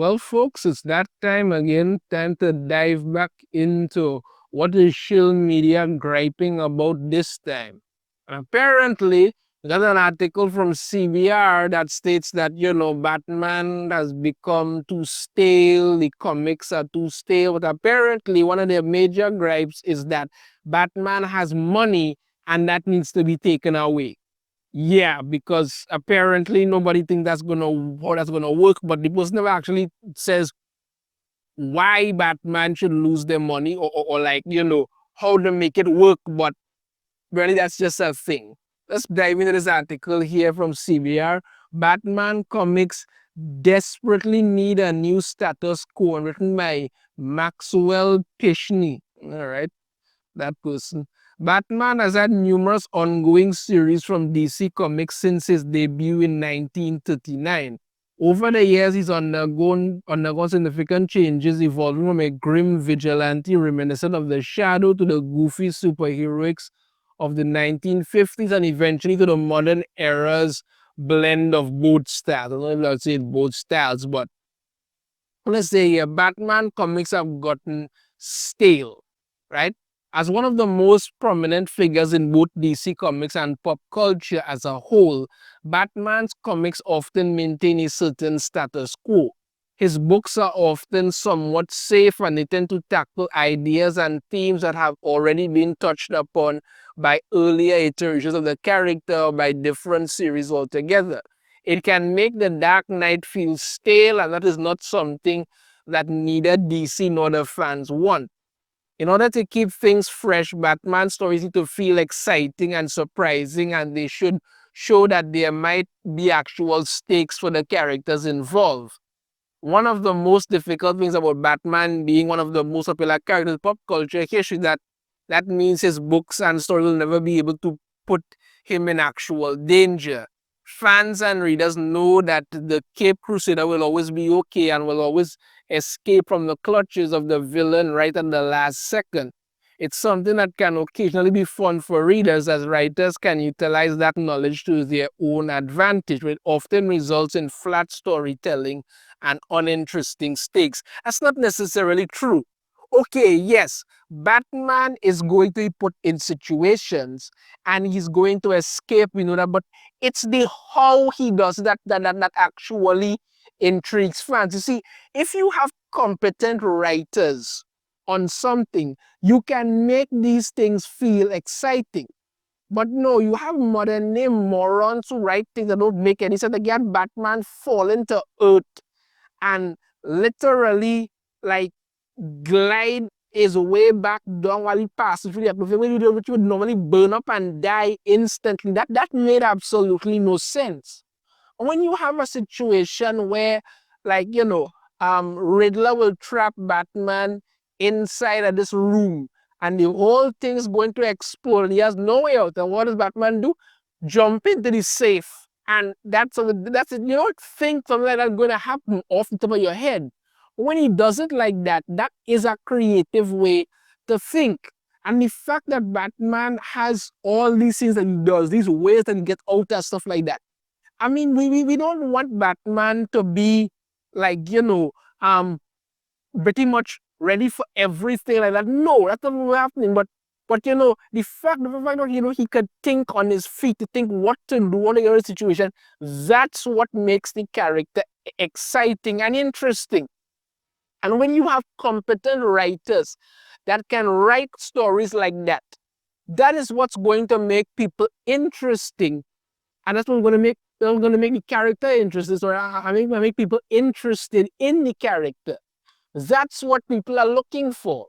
Well, folks, it's that time again, time to dive back into what is shill media griping about this time. And apparently, we got an article from CBR that states that, Batman has become too stale, the comics are too stale. But apparently, one of their major gripes is that Batman has money and that needs to be taken away. Yeah, because apparently nobody thinks how that's gonna work, but the post never actually says why Batman should lose their money or like, how to make it work, but really that's just a thing. Let's dive into this article here from CBR. Batman comics desperately need a new status quo, written by Maxwell Pishney. All right, that person. Batman has had numerous ongoing series from DC Comics since his debut in 1939. Over the years, he's undergone significant changes, evolving from a grim vigilante reminiscent of the Shadow to the goofy superheroics of the 1950s and eventually to the modern era's blend of both styles. I don't know if I'll say both styles, but let's say Batman comics have gotten stale, right? As one of the most prominent figures in both DC Comics and pop culture as a whole, Batman's comics often maintain a certain status quo. His books are often somewhat safe and they tend to tackle ideas and themes that have already been touched upon by earlier iterations of the character or by different series altogether. It can make the Dark Knight feel stale, and that is not something that neither DC nor the fans want. In order to keep things fresh, Batman stories need to feel exciting and surprising, and they should show that there might be actual stakes for the characters involved. One of the most difficult things about Batman being one of the most popular characters in pop culture history that means his books and stories will never be able to put him in actual danger. Fans and readers know that the Cape Crusader will always be okay and will always escape from the clutches of the villain right at the last second. It's something that can occasionally be fun for readers as writers can utilize that knowledge to their own advantage, which often results in flat storytelling and uninteresting stakes. That's not necessarily true. Okay, yes, Batman is going to be put in situations and he's going to escape, we know that, but it's the how he does that actually intrigues fans. You see, if you have competent writers on something, you can make these things feel exciting. But no, you have modern day morons who write things that don't make any sense. Again, Batman falling to earth and literally like glide his way back down while he passes through the atmosphere, which would normally burn up and die instantly. That made absolutely no sense. When you have a situation where, like, Riddler will trap Batman inside of this room and the whole thing's going to explode. He has no way out. And what does Batman do? Jump into the safe. And that's it. You don't think something like that's going to happen off the top of your head. When he does it like that, that is a creative way to think. And the fact that Batman has all these things that he does, these ways that he gets out and stuff like that. I mean, we don't want Batman to be like, pretty much ready for everything like that. No, that's not what's happening. But the fact that he could think on his feet, to think what to do in a situation, that's what makes the character exciting and interesting. And when you have competent writers that can write stories like that, that is what's going to make people interesting. And that's what's going to make the character interesting. So I make people interested in the character. That's what people are looking for.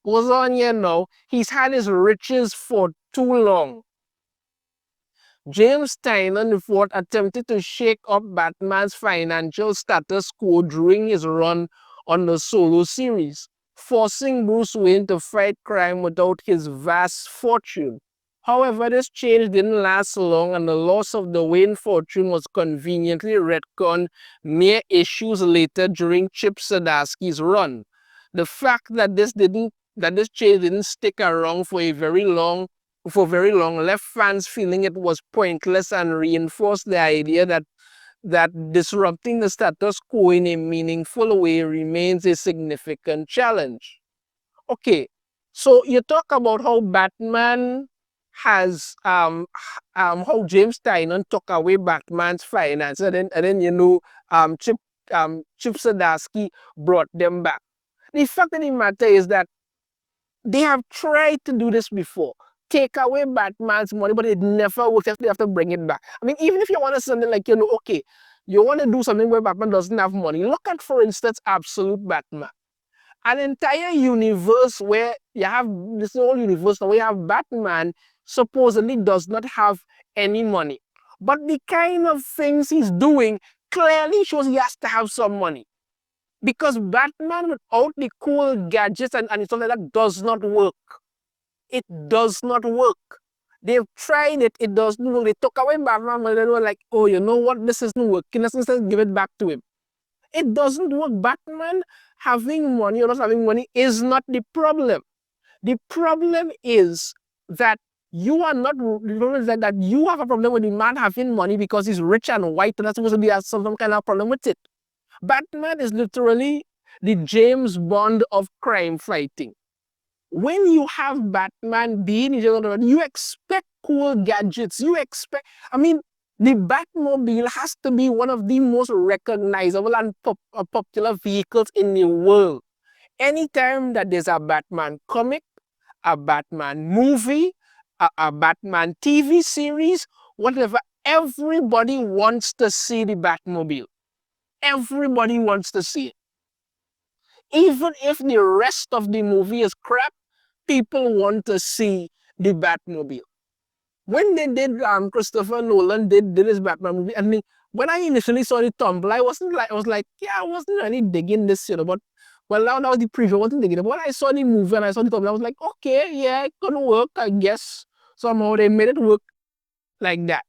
Goes on here now. He's had his riches for too long. James Tynion IV attempted to shake up Batman's financial status quo during his run on the solo series, forcing Bruce Wayne to fight crime without his vast fortune. However, this change didn't last long, and the loss of the Wayne fortune was conveniently retconned mere issues later during Chip Zdarsky's run. The fact that this change didn't stick around for very long left fans feeling it was pointless and reinforced the idea that that disrupting the status quo in a meaningful way remains a significant challenge. Okay, so you talk about how Batman has how James Tynion took away Batman's finance, and then Chip Zdarsky brought them back. The fact of the matter is that they have tried to do this before. Take away Batman's money, but it never works. They have to bring it back. I mean, even if you want to something like, okay, you want to do something where Batman doesn't have money. Look at, for instance, Absolute Batman. An entire universe where you have this whole universe where you have Batman supposedly does not have any money. But the kind of things he's doing clearly shows he has to have some money. Because Batman without the cool gadgets and stuff like that does not work. It does not work. They've tried it, it doesn't work. They took away Batman and they were like, oh, you know what? This isn't working. Let's give it back to him. It doesn't work. Batman having money or not having money is not the problem. The problem is that you are not, the problem is that you have a problem with the man having money because he's rich and white, and that's supposed to be some kind of problem with it. Batman is literally the James Bond of crime fighting. When you have Batman being you expect cool gadgets. I mean, the Batmobile has to be one of the most recognizable and popular vehicles in the world. Anytime that there's a Batman comic, a Batman movie, a Batman TV series, whatever, everybody wants to see the Batmobile. Everybody wants to see it. Even if the rest of the movie is crap, people want to see the Batmobile. When they did, Christopher Nolan did his Batman movie, I mean, when I initially saw the tumble, I was like, yeah, I wasn't really digging this, but well, now was the preview, I wasn't digging it. But when I saw the movie and I saw the tumble, I was like, okay, yeah, it could work, I guess. Somehow they made it work like that.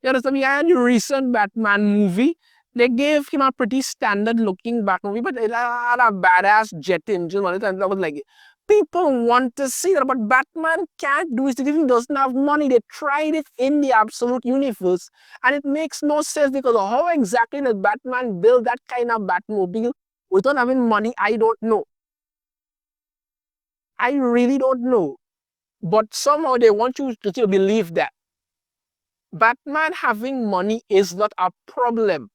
You understand me? And the recent Batman movie, they gave him a pretty standard looking Batman movie, but it had a badass jet engine on it, and I was like, people want to see that, but Batman can't do it. He doesn't have money. They tried it in the Absolute universe, and it makes no sense because how exactly did Batman build that kind of Batmobile without having money? I don't know. I really don't know. But somehow they want you to believe that Batman having money is not a problem.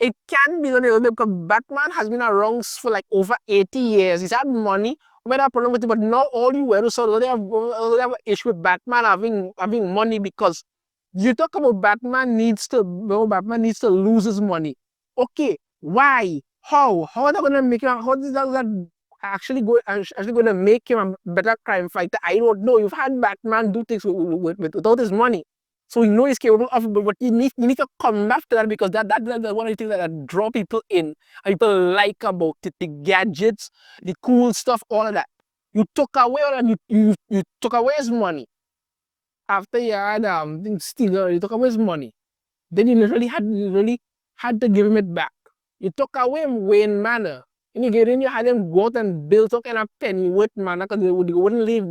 It can be a little bit because Batman has been around for like over 80 years. He's had money, we had a problem with it, but not all you were so they have an issue with Batman having money because you talk about Batman needs to lose his money. Okay, why? How are they gonna make him? How is that actually going to make him a better crime fighter? I don't know. You've had Batman do things without his money. So you know he's capable of, but you need to come after that because that's one of the things that draw people in and people like about it, the gadgets, the cool stuff, all of that. You took away all that, you took away his money. After you had Steeler, you took away his money. Then you literally had to give him it back. You took away Wayne Manor. And you had him go out and build some kind of Pennyworth Manor because they wouldn't leave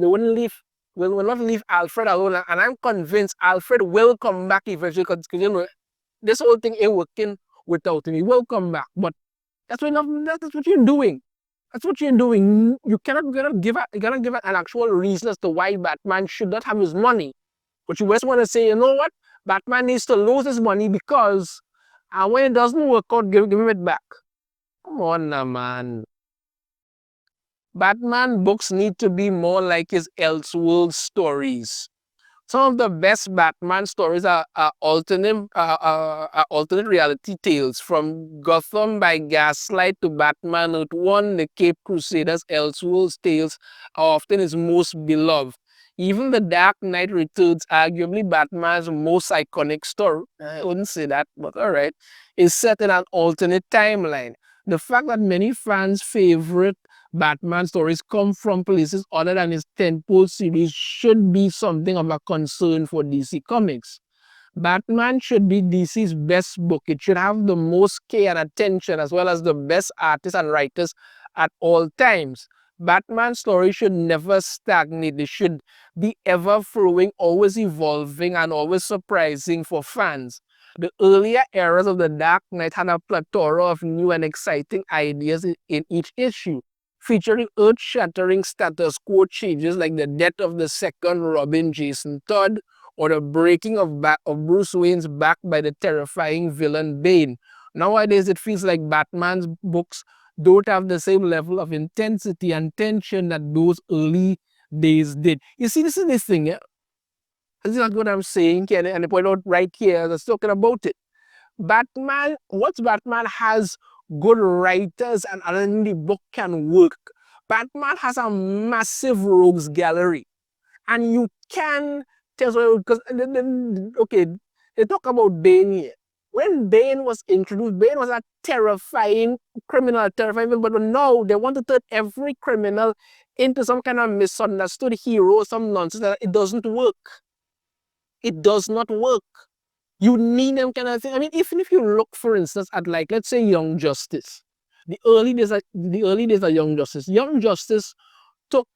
will not leave Alfred alone. And I'm convinced Alfred will come back eventually because this whole thing ain't working without him. He will come back. But that's what you're doing. That's what you're doing. You cannot give an actual reason as to why Batman should not have his money. But you just want to say, you know what? Batman needs to lose his money because when it doesn't work out, give him it back. Come on now, man. Batman books need to be more like his Elseworld stories. Some of the best Batman stories are alternate reality tales, from Gotham by Gaslight to Batman Earth One. The Cape Crusaders Elseworlds tales are often his most beloved. Even The Dark Knight Returns, arguably Batman's most iconic story, I wouldn't say that, but alright, is set in an alternate timeline. The fact that many fans' favorite Batman stories come from places other than his tentpole series should be something of a concern for DC Comics. Batman should be DC's best book. It should have the most care and attention as well as the best artists and writers at all times. Batman stories should never stagnate. They should be ever flowing, always evolving, and always surprising for fans. The earlier eras of the Dark Knight had a plethora of new and exciting ideas in each issue, featuring earth-shattering status quo changes like the death of the second Robin, Jason Todd, or the breaking of Bruce Wayne's back by the terrifying villain Bane. Nowadays, it feels like Batman's books don't have the same level of intensity and tension that those early days did. You see, this is the thing. Yeah? This is not what I'm saying, and I point out right here, I was talking about it. Once Batman has good writers and other than the book can work, Batman has a massive rogues gallery. And you can tell, because, okay, they talk about Bane here. When Bane was introduced, Bane was a terrifying criminal, terrifying, but now they want to turn every criminal into some kind of misunderstood hero, some nonsense. That it doesn't work. It does not work. You need them kind of thing. I mean, even if you look, for instance, at like, let's say Young Justice, the early days of Young Justice took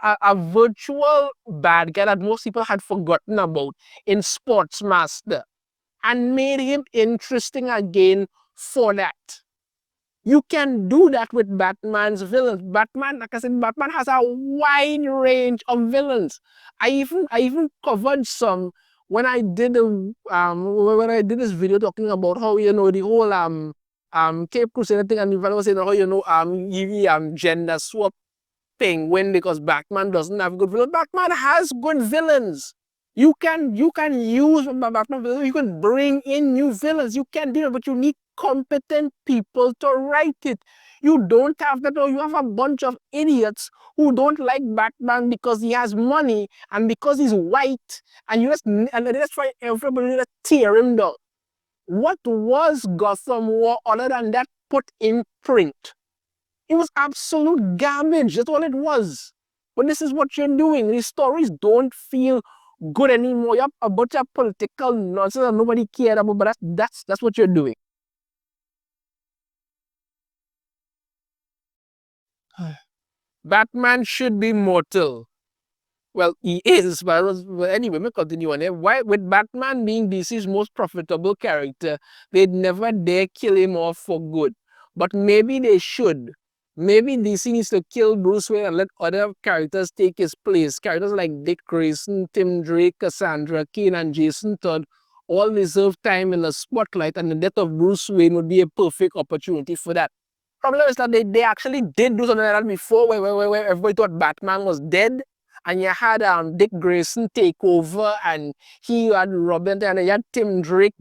a virtual bad guy that most people had forgotten about in Sportsmaster and made him interesting again for that. You can do that with Batman's villains. Batman, like I said, Batman has a wide range of villains. I even covered some when I did this video talking about how the whole Cape Crusader thing, and the fellow was saying how gender swap penguin because Batman doesn't have good villains. Batman has good villains. You can use Batman villains. You can bring in new villains. You can do it, but you need competent people to write it. You don't have that, or you have a bunch of idiots who don't like Batman because he has money and because he's white, and they just try everybody to tear him down. What was Gotham War other than that put in print? It was absolute garbage. That's all it was. But this is what you're doing. These stories don't feel good anymore. You have a bunch of political nonsense that nobody cared about, but that's what you're doing. Batman should be mortal. Well, he is, but anyway, we continue on here. Why, with Batman being DC's most profitable character, they'd never dare kill him off for good. But maybe they should. Maybe DC needs to kill Bruce Wayne and let other characters take his place. Characters like Dick Grayson, Tim Drake, Cassandra Cain, and Jason Todd all deserve time in the spotlight, and the death of Bruce Wayne would be a perfect opportunity for that. Problem is that they actually did do something like that before, where everybody thought Batman was dead, and you had Dick Grayson take over, and he had Robin, and you had Tim Drake.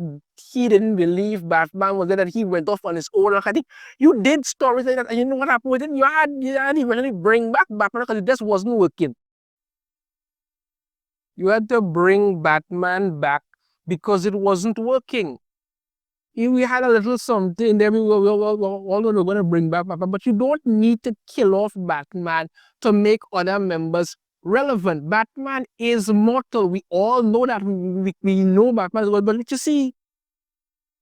He didn't believe Batman was dead, and he went off on his own. I think you did stories like that, and you know what happened with it? You had to eventually bring back Batman because it just wasn't working. You had to bring Batman back because it wasn't working. We had a little something there. We were all going to bring back Batman, but you don't need to kill off Batman to make other members relevant. Batman is mortal. We all know that. We know Batman is mortal, but you see,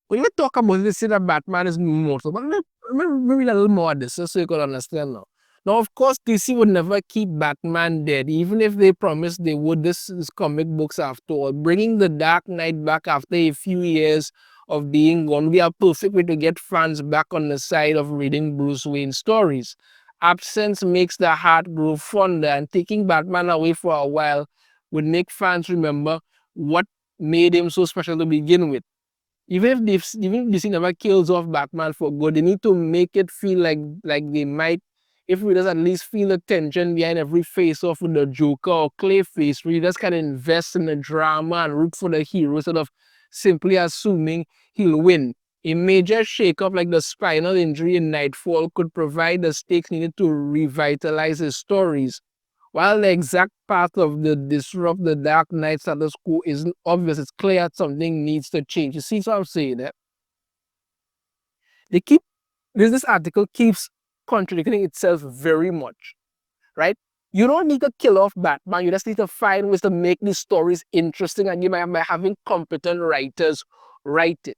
when you talk about this, say that Batman is mortal, but maybe a little more of this so you can understand now. Now, of course, DC would never keep Batman dead, even if they promised they would. This is comic books after all. Bringing the Dark Knight back after a few years of being gone would be a perfect way to get fans back on the side of reading Bruce Wayne stories. Absence makes the heart grow fonder, and taking Batman away for a while would make fans remember what made him so special to begin with. Even if DC never kills off Batman for good, they need to make it feel like they might. If readers at least feel the tension behind every face-off with the Joker or Clayface, readers can invest in the drama and root for the hero instead of simply assuming he'll win. A major shakeup like the spinal injury in Nightfall could provide the stakes needed to revitalize his stories. While the exact path of the disrupt the Dark Knight status quo isn't obvious, it's clear that something needs to change. You see what I'm saying? Eh? They keep this article keeps contradicting itself very much, right? You don't need to kill off Batman. You just need to find ways to make these stories interesting, and you by having competent writers write it.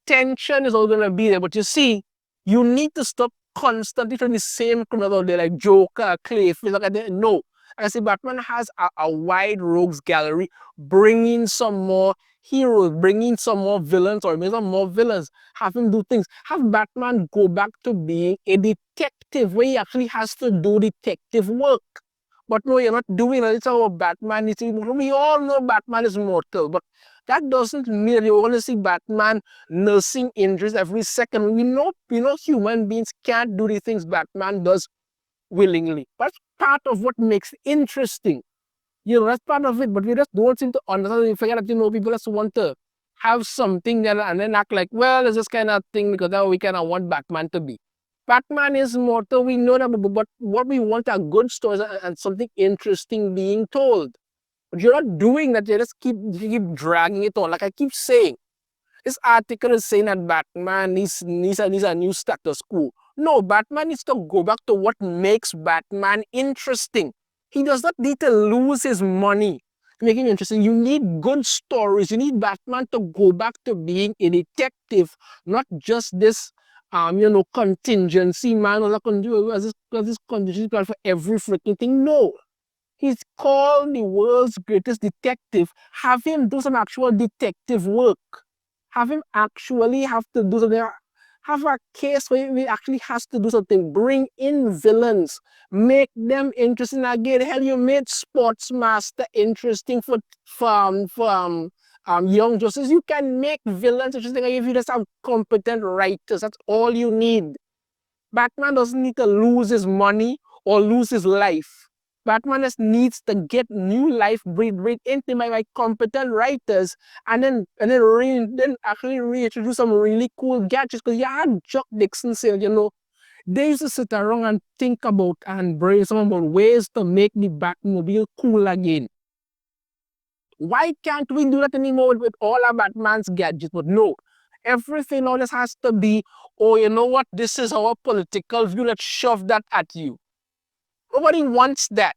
Tension is all going to be there, but you see, you need to stop constantly trying the same criminals out there like Joker, Clayface. No, I say Batman has a wide rogues gallery. Bring in some more heroes, bring in some more villains or maybe some more villains, have him do things. Have Batman go back to being a detective where he actually has to do detective work. But no, you're not doing it. It's how Batman is immortal. We all know Batman is mortal, but that doesn't mean that you're going to see Batman nursing injuries every second. We know human beings can't do the things Batman does willingly. But that's part of what makes it interesting. That's part of it, but we just don't seem to understand. We forget that, people just want to have something and then act like, well, it's this kind of thing because that's what we kind of want Batman to be. Batman is mortal, we know that, but what we want are good stories and something interesting being told. But you're not doing that, you keep dragging it on. Like I keep saying, this article is saying that Batman needs a new status quo. No, Batman needs to go back to what makes Batman interesting. He does not need to lose his money to make him interesting. You need good stories. You need Batman to go back to being a detective, not just this contingency man or this contingency plan for every freaking thing. No. He's called the world's greatest detective. Have him do some actual detective work. Have him actually have to do something. Have a case where he actually has to do something. Bring in villains. Make them interesting again. Hell, you made Sportsmaster interesting for young justice. You can make villains interesting if you just have competent writers. That's all you need. Batman doesn't need to lose his money or lose his life. Batman just needs to get new life breathed into by competent writers and then actually reintroduce some really cool gadgets. Because you had Chuck Dixon saying, they used to sit around and think about and brainstorm about ways to make the Batmobile cool again. Why can't we do that anymore with all our Batman's gadgets? But no, everything always has to be, oh, you know what? This is our political view. Let's shove that at you. Nobody wants that.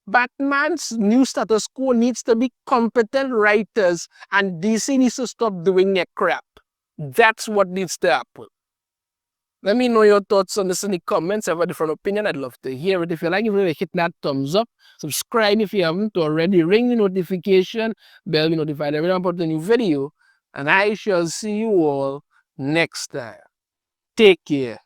Batman's new status quo needs to be competent writers, and DC needs to stop doing their crap. That's what needs to happen. Let me know your thoughts on this in the comments. I have a different opinion. I'd love to hear it. If you like it, hit that thumbs up. Subscribe if you haven't already. Ring the notification bell. Be notified every time I put a new video. And I shall see you all next time. Take care.